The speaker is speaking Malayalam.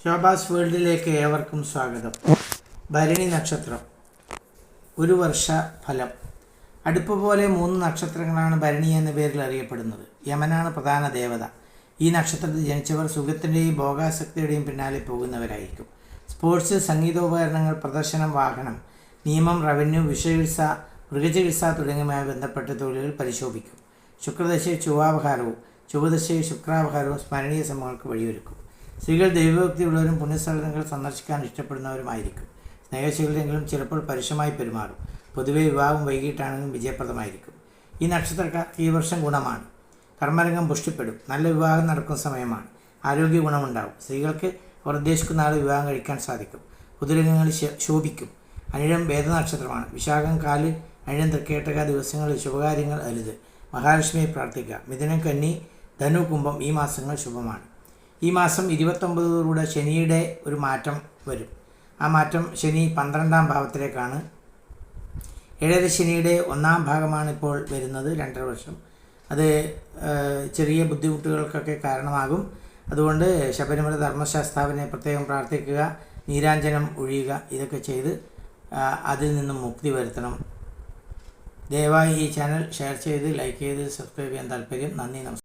ശോഭാസ് വേൾഡിലേക്ക് ഏവർക്കും സ്വാഗതം. ഭരണി നക്ഷത്രം. ഒരു വർഷ ഫലം. അടുപ്പ് പോലെ 3 നക്ഷത്രങ്ങളാണ് ഭരണി എന്ന പേരിൽ അറിയപ്പെടുന്നത്. യമനാണ് പ്രധാന ദേവത. ഈ നക്ഷത്രത്തിൽ ജനിച്ചവർ സുഖത്തിൻ്റെയും ഭോഗാസക്തിയുടെയും പിന്നാലെ പോകുന്നവരായിരിക്കും. സ്പോർട്സ്, സംഗീതോപകരണങ്ങൾ, പ്രദർശനം, വാഹനം, നിയമം, റവന്യൂ, വിഷചികിത്സ, മൃഗചികിത്സ തുടങ്ങിയവയുമായി ബന്ധപ്പെട്ട തൊഴിലുകൾ പരിശോഭിക്കും. ശുക്രദശയിൽ ചൊവ്വാപഹാരവും ചൊവ്വദശയിൽ ശുക്രാപഹാരവും സ്മരണീയ സംഭവങ്ങൾക്ക് വഴിയൊരുക്കും. സ്ത്രീകൾ ദൈവഭക്തിയുള്ളവരും പുണ്യസ്ഥലങ്ങൾ സന്ദർശിക്കാൻ ഇഷ്ടപ്പെടുന്നവരുമായിരിക്കും. സ്നേഹശീലരെങ്കിലും ചിലപ്പോൾ പരുഷമായി പെരുമാറും. പൊതുവെ വിവാഹം വൈകിട്ടാണെങ്കിലും വിജയപ്രദമായിരിക്കും. ഈ നക്ഷത്രക്കാർക്ക് ഈ വർഷം ഗുണമാണ്. കർമ്മരംഗം പുഷ്ടിപ്പെടും. നല്ല വിവാഹം നടക്കുന്ന സമയമാണ്. ആരോഗ്യ ഗുണമുണ്ടാകും. സ്ത്രീകൾക്ക് അവർ ഉദ്ദേശിക്കുന്ന ആൾ വിവാഹം കഴിക്കാൻ സാധിക്കും. പൊതുരംഗങ്ങളിൽ ശോഭിക്കും. അനിഴം ഭേദനക്ഷത്രമാണ്. വിശാഖം, കാല്, അനിഴം, തൃക്കേട്ടക ദിവസങ്ങളിൽ ശുഭകാര്യങ്ങൾ അരുത്. മഹാലക്ഷ്മിയെ പ്രാർത്ഥിക്കുക. മിഥുനം, കന്നി, ധനു, കുംഭം ഈ മാസങ്ങൾ ശുഭമാണ്. ഈ മാസം 29 ശനിയുടെ ഒരു മാറ്റം വരും. ആ മാറ്റം ശനി 12ാം ഭാവത്തിലേക്കാണ്. ഏഴര ശനിയുടെ 1ാം ഭാഗമാണ് ഇപ്പോൾ വരുന്നത്. 2.5 വർഷം. അത് ചെറിയ ബുദ്ധിമുട്ടുകൾക്കൊക്കെ കാരണമാകും. അതുകൊണ്ട് ശബരിമല ധർമ്മശാസ്താവിനെ പ്രത്യേകം പ്രാർത്ഥിക്കുക, നീരാഞ്ജനം ഒഴിയുക, ഇതൊക്കെ ചെയ്ത് അതിൽ നിന്നും മുക്തി വരുത്തണം. ദയവായി ഈ ചാനൽ ഷെയർ ചെയ്ത് ലൈക്ക് ചെയ്ത് സബ്സ്ക്രൈബ് ചെയ്യാൻ താല്പര്യം. നന്ദി, നമസ്കാരം.